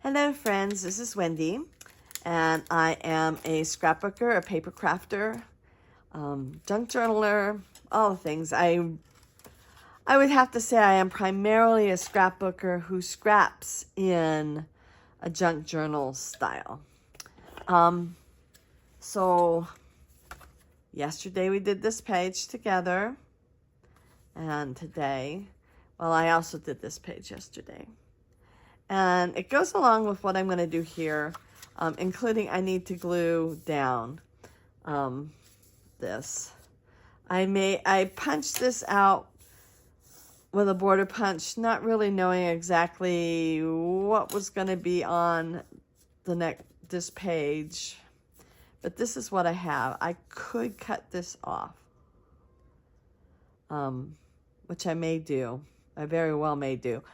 Hello friends, this is Wendy, and I am a scrapbooker, a paper crafter, junk journaler, all the things. I would have to say I am primarily a scrapbooker who scraps in a junk journal style. So yesterday we did this page together, and today, well, I also did this page yesterday. And it goes along with what I'm going to do here, including I need to glue down this. I punched this out with a border punch, not really knowing exactly what was going to be on this page. But this is what I have. I could cut this off, which I may do. I very well may do.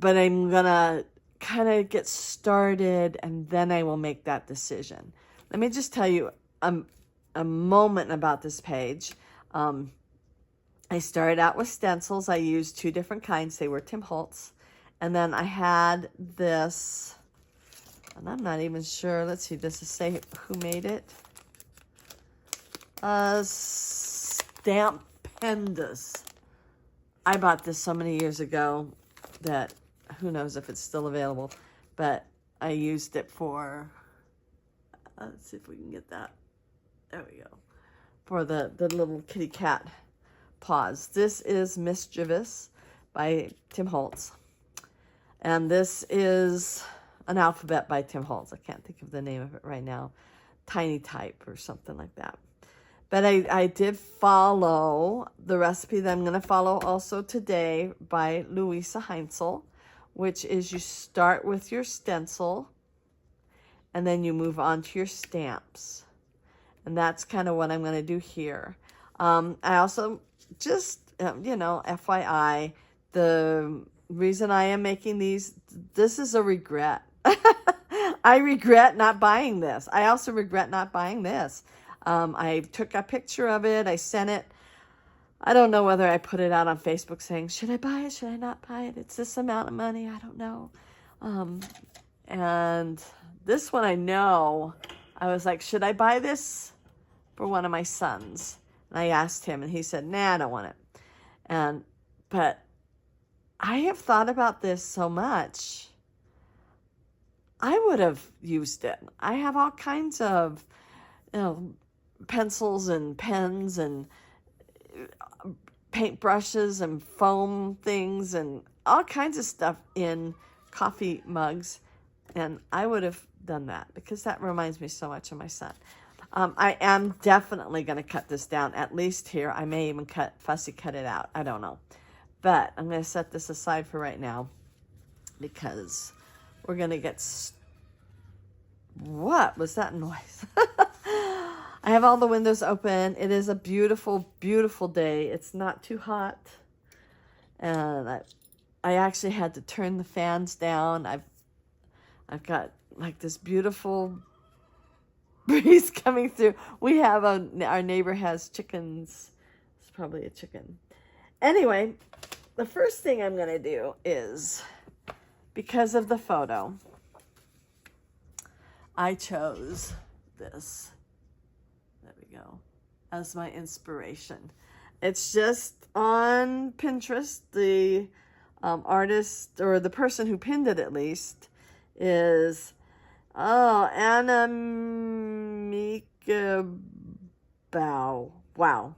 But I'm gonna kind of get started, and then I will make that decision. Let me just tell you a moment about this page. I started out with stencils. I used two different kinds. They were Tim Holtz. And then I had this, and I'm not even sure. Let's see, does it say who made it? Stampendous. I bought this so many years ago that who knows if it's still available, but I used it for, let's see if we can get that. There we go. For the little kitty cat paws. This is Mischievous by Tim Holtz. And this is an alphabet by Tim Holtz. I can't think of the name of it right now. Tiny Type or something like that. But I did follow the recipe that I'm going to follow also today by Luise Heinzl, which is you start with your stencil and then you move on to your stamps. And that's kind of what I'm going to do here. I also just, FYI, the reason I am making this is a regret. I regret not buying this. I also regret not buying this. I took a picture of it. I sent it. I don't know whether I put it out on Facebook saying, should I buy it? Should I not buy it? It's this amount of money. I don't know. And this one I know, I was like, should I buy this for one of my sons? And I asked him and he said, nah, I don't want it. But I have thought about this so much. I would have used it. I have all kinds of, pencils and pens and paintbrushes and foam things and all kinds of stuff in coffee mugs, and I would have done that because that reminds me so much of my son. I am definitely going to cut this down, at least here. I may even fussy cut it out. I don't know. But I'm going to set this aside for right now because we're going to get... What was that noise? I have all the windows open. It is a beautiful, beautiful day. It's not too hot. And I actually had to turn the fans down. I've got like this beautiful breeze coming through. We have our neighbor has chickens. It's probably a chicken. Anyway, the first thing I'm going to do is, because of the photo, I chose this. There we go. As my inspiration. It's just on Pinterest. The artist, or the person who pinned it at least, is Anna Mika Bow. Wow.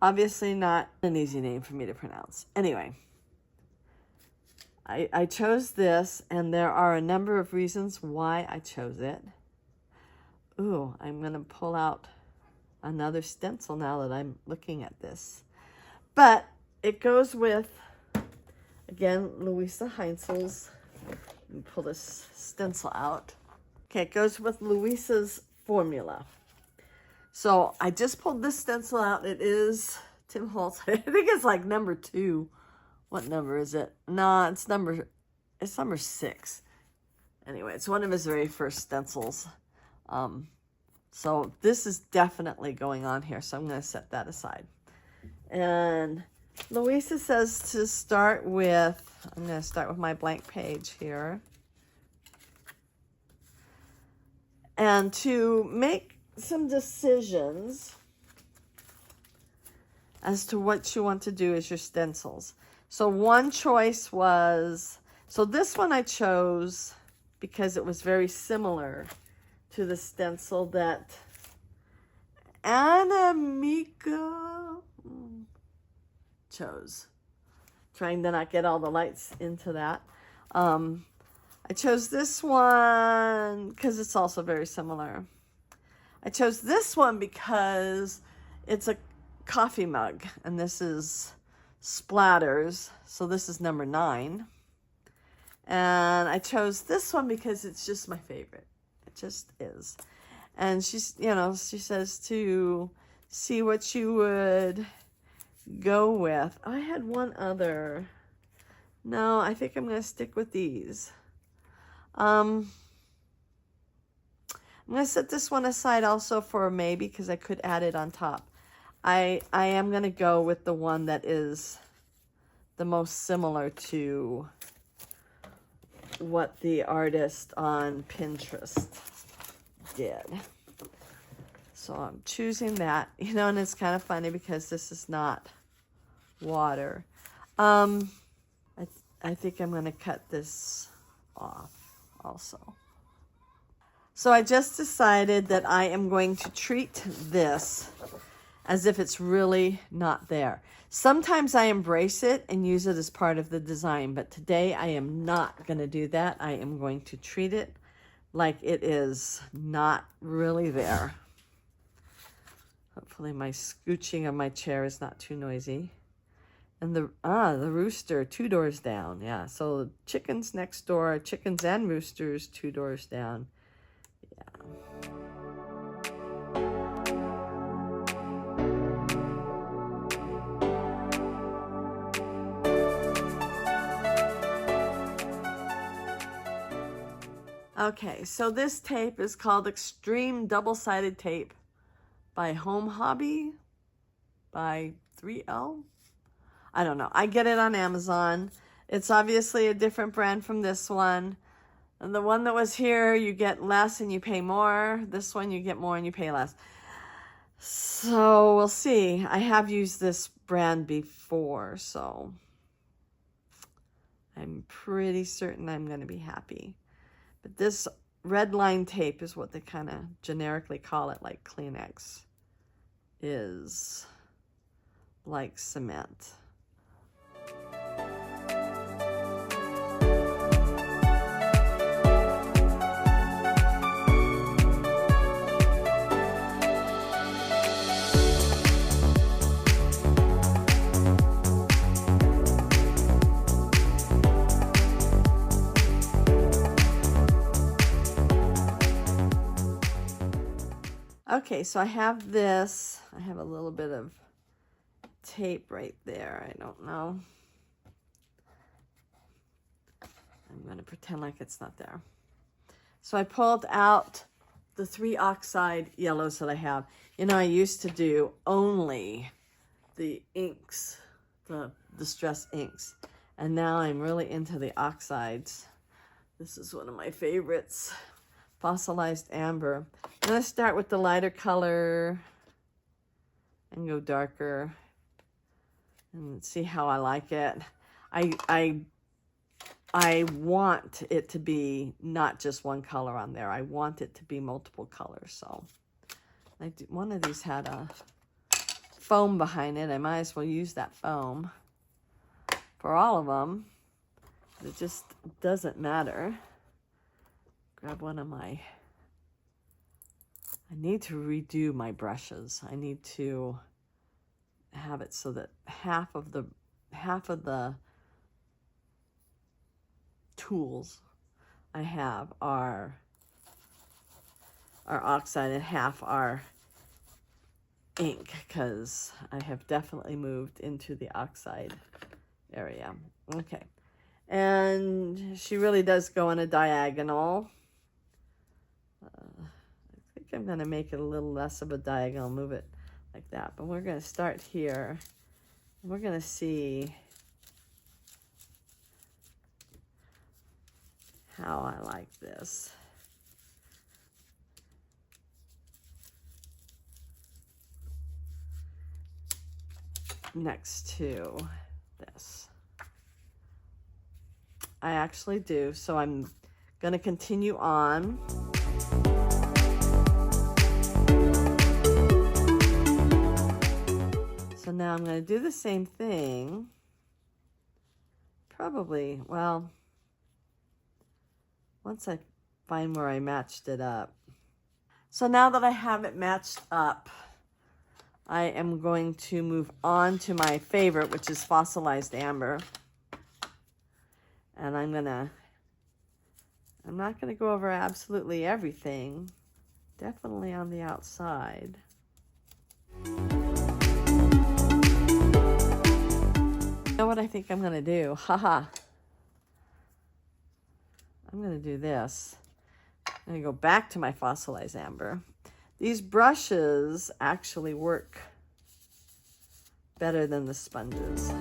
Obviously not an easy name for me to pronounce. Anyway, I chose this, and there are a number of reasons why I chose it. Ooh, I'm going to pull out another stencil now that I'm looking at this. But it goes with, again, Luise Heinzl's. Let me pull this stencil out. Okay, it goes with Luise's formula. So I just pulled this stencil out. It is Tim Holtz. I think it's like number 2. What number is it? No, it's number 6. Anyway, it's one of his very first stencils. So this is definitely going on here. So I'm going to set that aside. And Luise says to start with, I'm going to start with my blank page here. And to make some decisions as to what you want to do as your stencils. So one choice was, so this one I chose because it was very similar to the stencil that Anamika chose. Trying to not get all the lights into that. I chose this one because it's also very similar. I chose this one because it's a coffee mug, and this is Splatters, so this is number 9. And I chose this one because it's just my favorite. It just is. And she's, you know, she says to see what you would go with. I had one other. No, I think I'm going to stick with these. I'm going to set this one aside also for a maybe because I could add it on top. I am going to go with the one that is the most similar to what the artist on Pinterest did. So I'm choosing that, you know, and it's kind of funny because this is not water. I think I'm going to cut this off also. So I just decided that I am going to treat this as if it's really not there. Sometimes I embrace it and use it as part of the design, but today I am not going to do that. I am going to treat it like it is not really there. Hopefully my scooching of my chair is not too noisy. And the rooster 2 doors down. Yeah, so chickens next door, chickens and roosters 2 doors down. Yeah. Okay, so this tape is called Extreme Double-Sided Tape by Home Hobby by 3L. I don't know. I get it on Amazon. It's obviously a different brand from this one. And the one that was here, you get less and you pay more. This one, you get more and you pay less. So we'll see. I have used this brand before, so I'm pretty certain I'm going to be happy. But this red line tape is what they kind of generically call it, like Kleenex, is like cement. Okay, so I have this. I have a little bit of tape right there. I don't know. I'm going to pretend like it's not there. So I pulled out the 3 oxide yellows that I have. You know, I used to do only the inks, the distress inks. And now I'm really into the oxides. This is one of my favorites. Fossilized amber. I'm going to start with the lighter color and go darker and see how I like it. I want it to be not just one color on there. I want it to be multiple colors. So one of these had a foam behind it. I might as well use that foam for all of them. It just doesn't matter. Grab one of my, I need to redo my brushes. I need to have it so that half of the tools I have are oxide and half are ink, because I have definitely moved into the oxide area. Okay, and she really does go on a diagonal. I think I'm going to make it a little less of a diagonal, move it like that. But we're going to start here We're gonna see how I like this. Next to this. I actually do, so I'm gonna continue on. So now I'm gonna do the same thing. Probably, well, once I find where I matched it up. So now that I have it matched up, I am going to move on to my favorite, which is fossilized amber. And I'm not gonna go over absolutely everything, definitely on the outside. You know what I think I'm gonna do? Haha. I'm gonna do this. I'm gonna go back to my fossilized amber. These brushes actually work better than the sponges.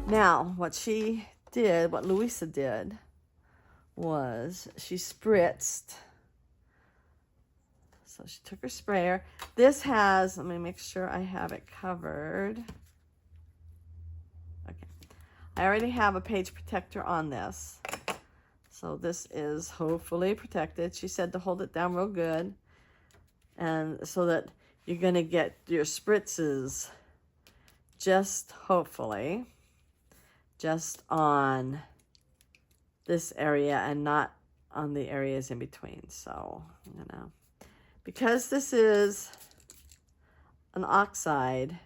Now, what Luise did, was she spritzed. So she took her sprayer. This has, let me make sure I have it covered. Okay. I already have a page protector on this. So this is hopefully protected. She said to hold it down real good. And so that you're going to get your spritzes just hopefully just on this area and not on the areas in between. So I'm gonna, because this is an oxide,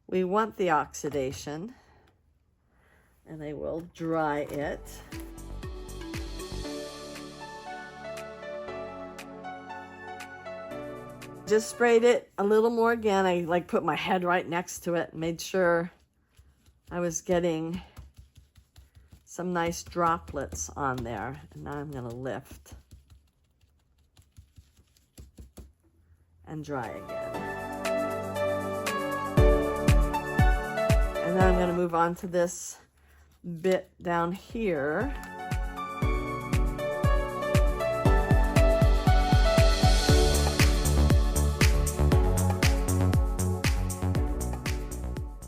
we want the oxidation, and I will dry it. Just sprayed it a little more again. I like put my head right next to it and made sure I was getting some nice droplets on there. And now I'm going to lift and dry again. And then I'm going to move on to this bit down here.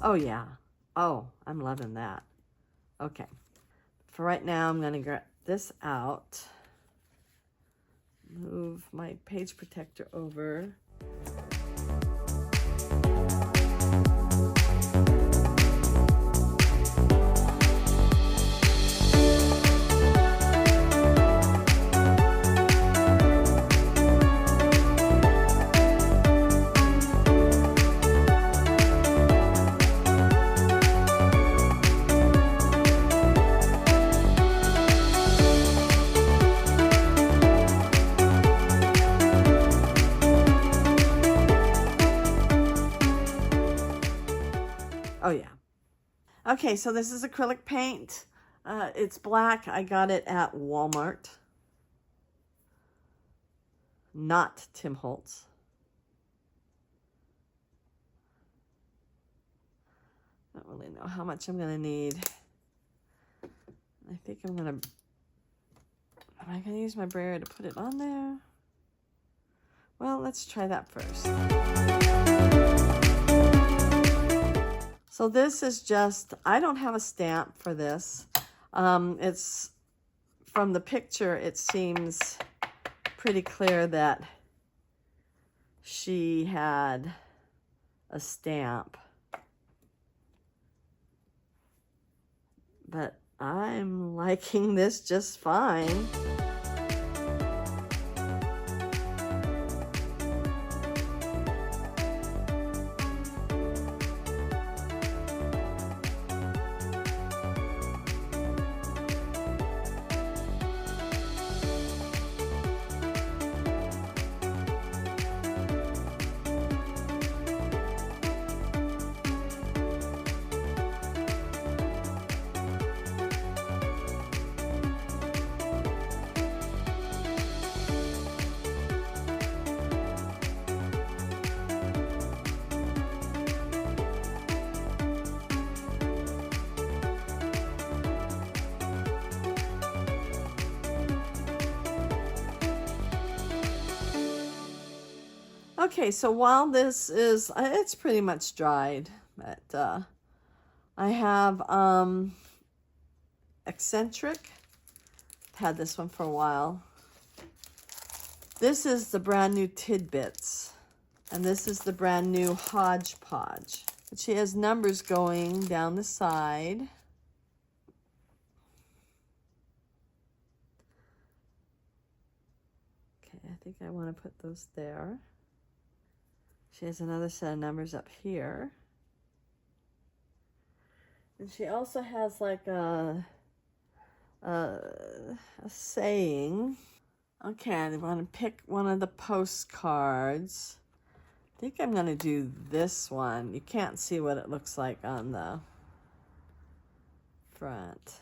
Oh yeah. Oh, I'm loving that. Okay. For right now, I'm going to get this out. Move my page protector over. Oh yeah. Okay, so this is acrylic paint. It's black. I got it at Walmart. Not Tim Holtz. I don't really know how much I'm gonna need. I think am I gonna use my brayer to put it on there? Well, let's try that first. So this is just, I don't have a stamp for this. It's, from the picture, it seems pretty clear that she had a stamp. But I'm liking this just fine. Okay, so while this is, it's pretty much dried, but I have Eccentric. Had this one for a while. This is the brand new Tidbits, and this is the brand new Hodgepodge. But she has numbers going down the side. Okay, I think I want to put those there. She has another set of numbers up here. And she also has like a saying. Okay, I want to pick one of the postcards. I think I'm going to do this one. You can't see what it looks like on the front.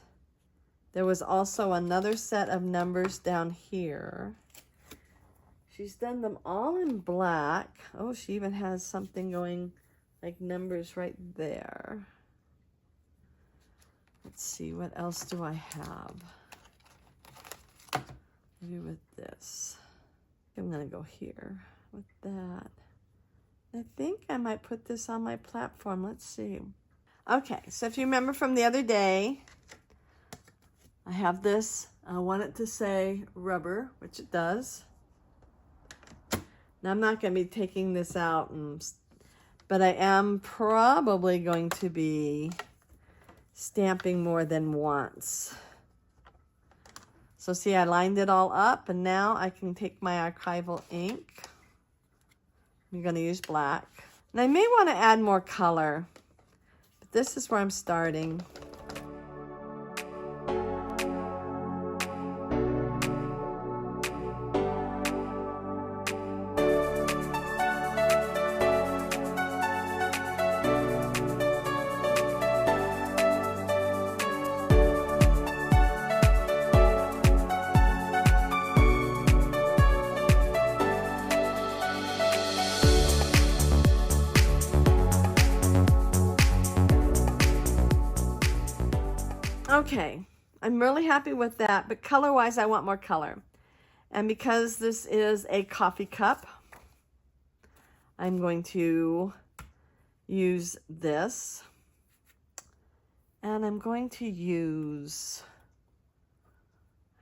There was also another set of numbers down here. She's done them all in black. Oh, she even has something going like numbers right there. Let's see, what else do I have? Maybe with this. I'm gonna go here with that. I think I might put this on my platform. Let's see. Okay, so if you remember from the other day, I have this. I want it to say rubber, which it does. Now I'm not going to be taking this out, but I am probably going to be stamping more than once. So see, I lined it all up, and now I can take my archival ink. I'm going to use black. And I may want to add more color, but this is where I'm starting. Okay, I'm really happy with that, but color-wise, I want more color. And because this is a coffee cup, I'm going to use this. And I'm going to use,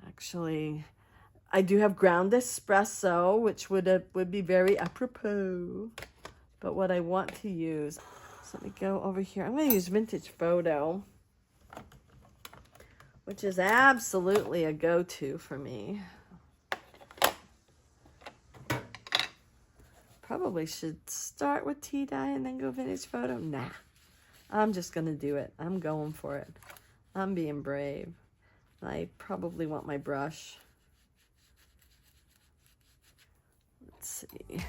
actually, I do have ground espresso, which would be very apropos. But what I want to use, so let me go over here. I'm going to use Vintage Photo, which is absolutely a go-to for me. Probably should start with tea dye and then go Vintage Photo. Nah, I'm just gonna do it. I'm going for it. I'm being brave. I probably want my brush. Let's see.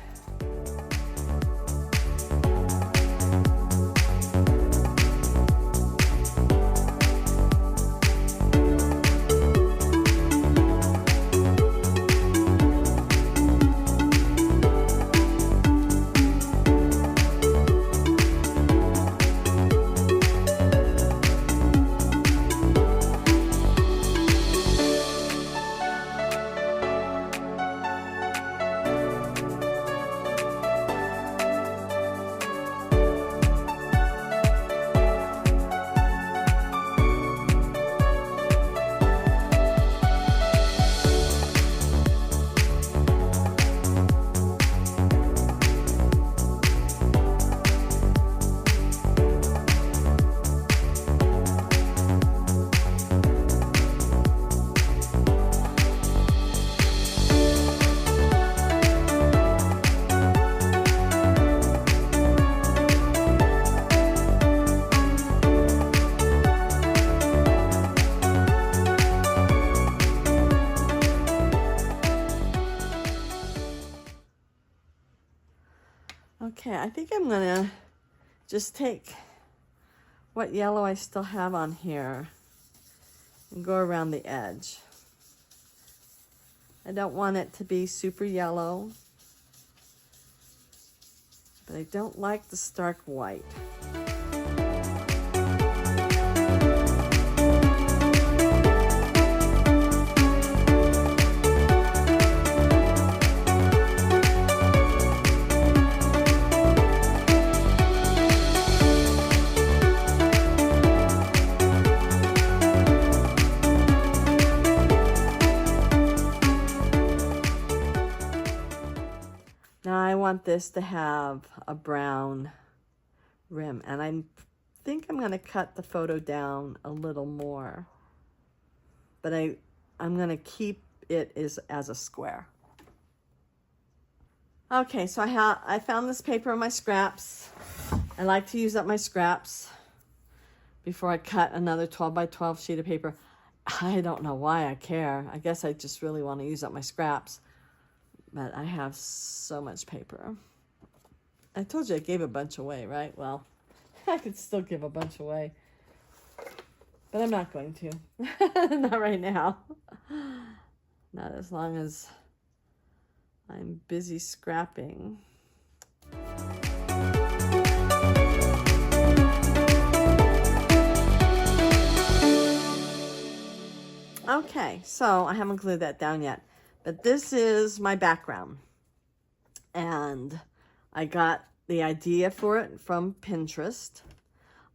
Okay, I think I'm gonna just take what yellow I still have on here and go around the edge. I don't want it to be super yellow, but I don't like the stark white. want this to have a brown rim, and I think I'm going to cut the photo down a little more, but I'm going to keep it as a square. Okay, so I found this paper in my scraps. I like to use up my scraps before I cut another 12 by 12 sheet of paper. I don't know why I care. I guess I just really want to use up my scraps, but I have so much paper. I told you I gave a bunch away, right? Well, I could still give a bunch away, but I'm not going to. Not right now. Not as long as I'm busy scrapping. Okay, so I haven't glued that down yet, but this is my background, and I got the idea for it from Pinterest.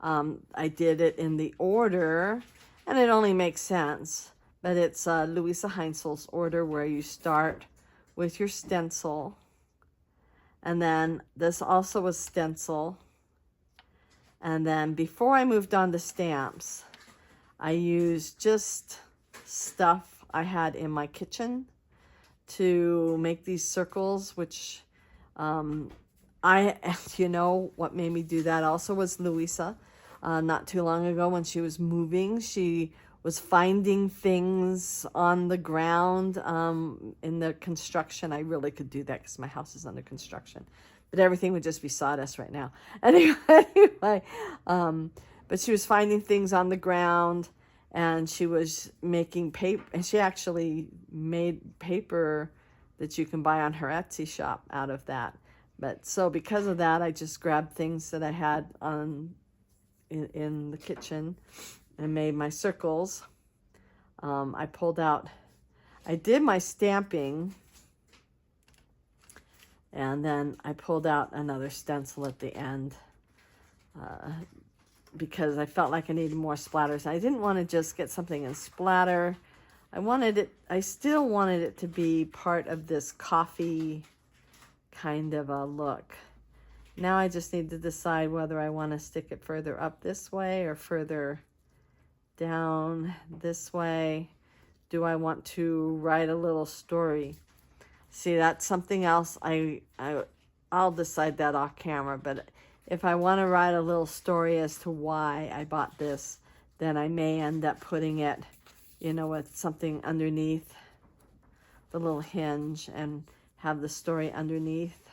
I did it in the order, and it only makes sense, but it's Luise Heinzl's order, where you start with your stencil, and then this also was stencil, and then before I moved on to stamps, I used just stuff I had in my kitchen to make these circles, which you know what made me do that also was Luise. Not too long ago, when she was moving, she was finding things on the ground in the construction. I really could do that because my house is under construction, but everything would just be sawdust right now. Anyway, but she was finding things on the ground, and she was making paper, and she actually made paper that you can buy on her Etsy shop out of that. But so because of that, I just grabbed things that I had in the kitchen and made my circles. I did my stamping, and then I pulled out another stencil at the end because I felt like I needed more splatters. I didn't want to just get something in splatter. I still wanted it to be part of this coffee kind of a look. Now I just need to decide whether I want to stick it further up this way or further down this way. Do I want to write a little story? See, that's something else. I'll decide that off camera, but if I want to write a little story as to why I bought this, then I may end up putting it, you know, with something underneath the little hinge and have the story underneath.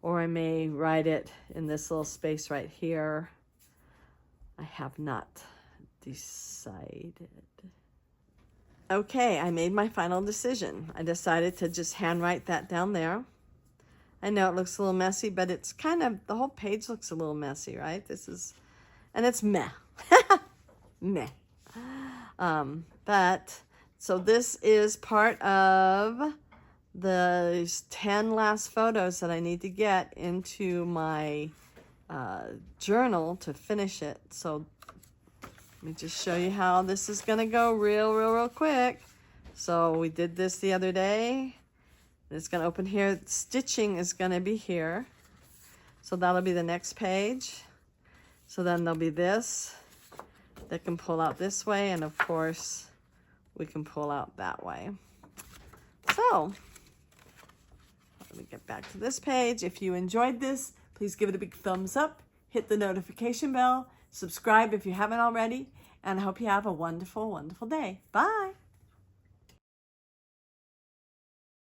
Or I may write it in this little space right here. I have not decided. Okay, I made my final decision. I decided to just handwrite that down there. I know it looks a little messy, but it's kind of, the whole page looks a little messy, right? And it's meh. Meh. But, so this is part of the 10 last photos that I need to get into my journal to finish it. So let me just show you how this is going to go real quick. So we did this the other day. It's going to open here. Stitching is going to be here. So that'll be the next page. So then there'll be this that can pull out this way. And of course, we can pull out that way. So let me get back to this page. If you enjoyed this, please give it a big thumbs up. Hit the notification bell. Subscribe if you haven't already. And I hope you have a wonderful, wonderful day. Bye.